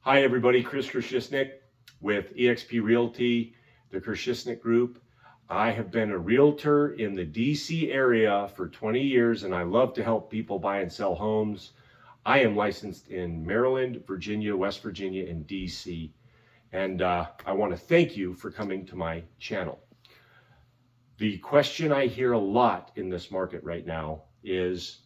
Hi everybody, Chris Krashisnik with eXp Realty, the Krashisnik Group. I have been a realtor in the DC area for 20 years and I love to help people buy and sell homes. I am licensed in Maryland, Virginia, West Virginia, and DC. And I want to thank you for coming to my channel. The question I hear a lot in this market right now is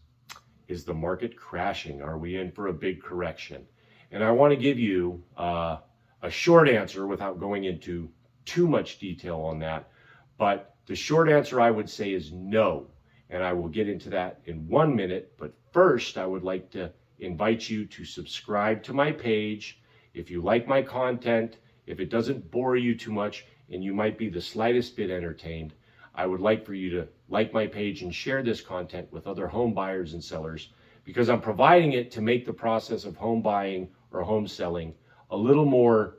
the market crashing? Are we in for a big correction? And I want to give you a short answer without going into too much detail on that. But the short answer I would say is no. And I will get into that in 1 minute. But first, I would like to invite you to subscribe to my page. If you like my content, if it doesn't bore you too much, and you might be the slightest bit entertained, I would like for you to like my page and share this content with other home buyers and sellers, because I'm providing it to make the process of home buying or home selling a little more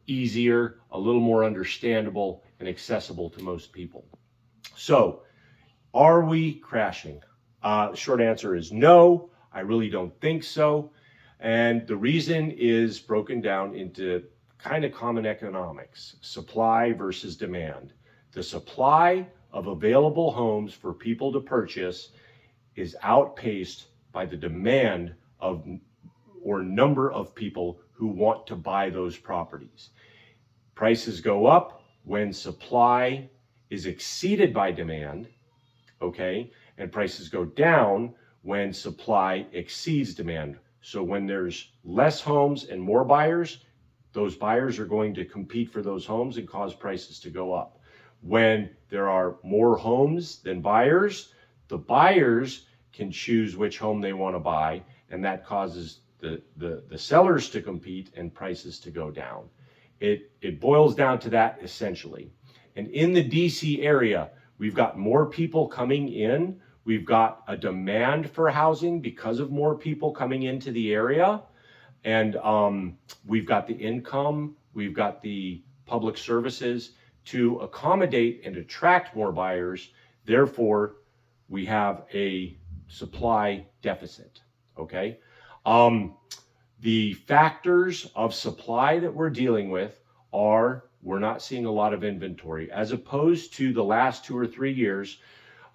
easier, a little more understandable and accessible to most people. So, are we crashing? Short answer is no, I really don't think so. And the reason is broken down into kind of common economics, supply versus demand. The supply of available homes for people to purchase is outpaced by the demand of or number of people who want to buy those properties. Prices go up when supply is exceeded by demand, okay? And prices go down when supply exceeds demand. So when there's less homes and more buyers, those buyers are going to compete for those homes and cause prices to go up. When there are more homes than buyers, the buyers can choose which home they want to buy, and that causes the sellers to compete and prices to go down. It boils down to that essentially. And in the DC area, we've got more people coming in. We've got a demand for housing because of more people coming into the area. And we've got the income, we've got the public services to accommodate and attract more buyers. Therefore, we have a supply deficit, okay? The factors of supply that we're dealing with are, we're not seeing a lot of inventory. As opposed to the last 2 or 3 years,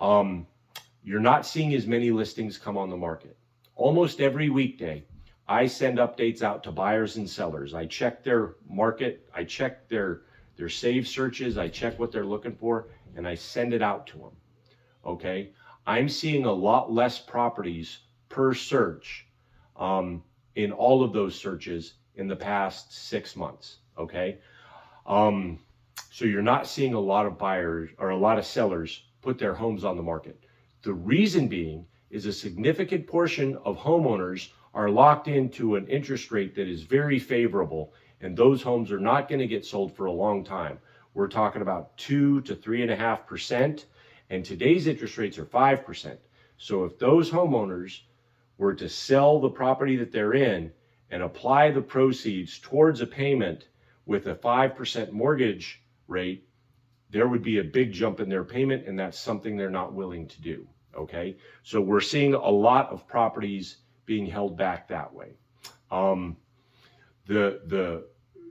you're not seeing as many listings come on the market. Almost every weekday, I send updates out to buyers and sellers. I check their market, I check their save searches, I check what they're looking for, and I send it out to them, okay? I'm seeing a lot less properties per search in all of those searches in the past 6 months, okay? So you're not seeing a lot of buyers or a lot of sellers put their homes on the market. The reason being is a significant portion of homeowners are locked into an interest rate that is very favorable, and those homes are not going to get sold for a long time. We're talking about 2 to 3.5%, and today's interest rates are 5%. So if those homeowners were to sell the property that they're in and apply the proceeds towards a payment with a 5% mortgage rate, there would be a big jump in their payment, and that's something they're not willing to do, okay? So we're seeing a lot of properties being held back that way. The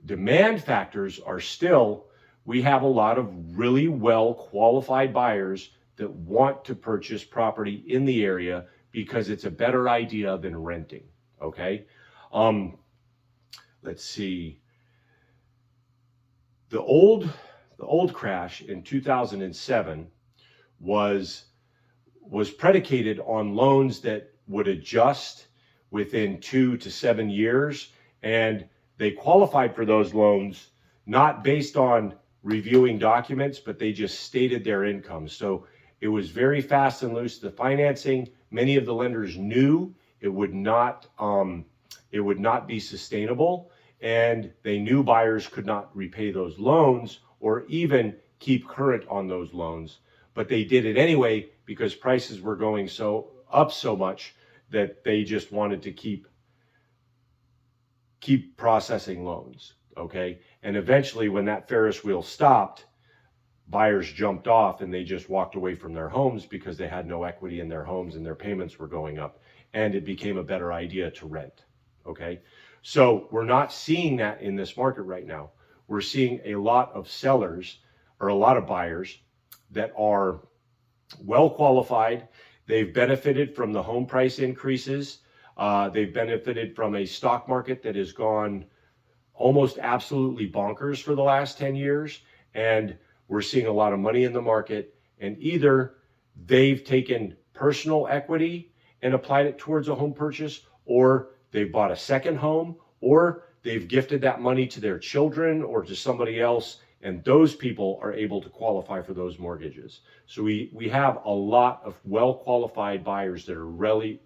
demand factors are still, we have a lot of really well qualified buyers that want to purchase property in the area because it's a better idea than renting, okay? Let's see. The old crash in 2007 was predicated on loans that would adjust within 2 to 7 years, and they qualified for those loans not based on reviewing documents, but they just stated their income. So it was very fast and loose. The financing, many of the lenders knew it would not be sustainable, and they knew buyers could not repay those loans or even keep current on those loans. But they did it anyway because prices were going up so much that they just wanted to keep processing loans, okay? And eventually when that Ferris wheel stopped, buyers jumped off and they just walked away from their homes because they had no equity in their homes and their payments were going up, and it became a better idea to rent, okay? So we're not seeing that in this market right now. We're seeing a lot of sellers or a lot of buyers that are well qualified. They've benefited from the home price increases. They've benefited from a stock market that has gone almost absolutely bonkers for the last 10 years. And we're seeing a lot of money in the market. And either they've taken personal equity and applied it towards a home purchase, or they've bought a second home, or they've gifted that money to their children or to somebody else. And those people are able to qualify for those mortgages. So we have a lot of well-qualified buyers that are ready,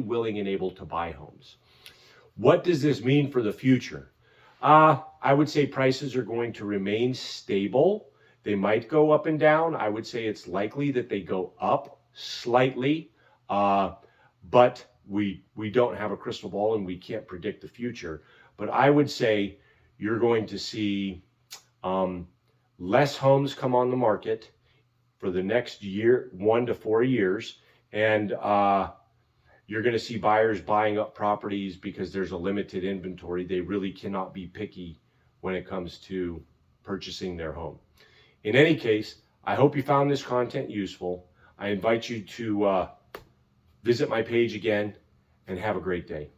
willing, and able to buy homes. What does this mean for the future? I would say prices are going to remain stable. They might go up and down. I would say it's likely that they go up slightly, but we don't have a crystal ball and we can't predict the future. But I would say you're going to see less homes come on the market for the next year, 1 to 4 years, and you're going to see buyers buying up properties because there's a limited inventory. They really cannot be picky when it comes to purchasing their home. In any case, I hope you found this content useful. I invite you to visit my page again and have a great day.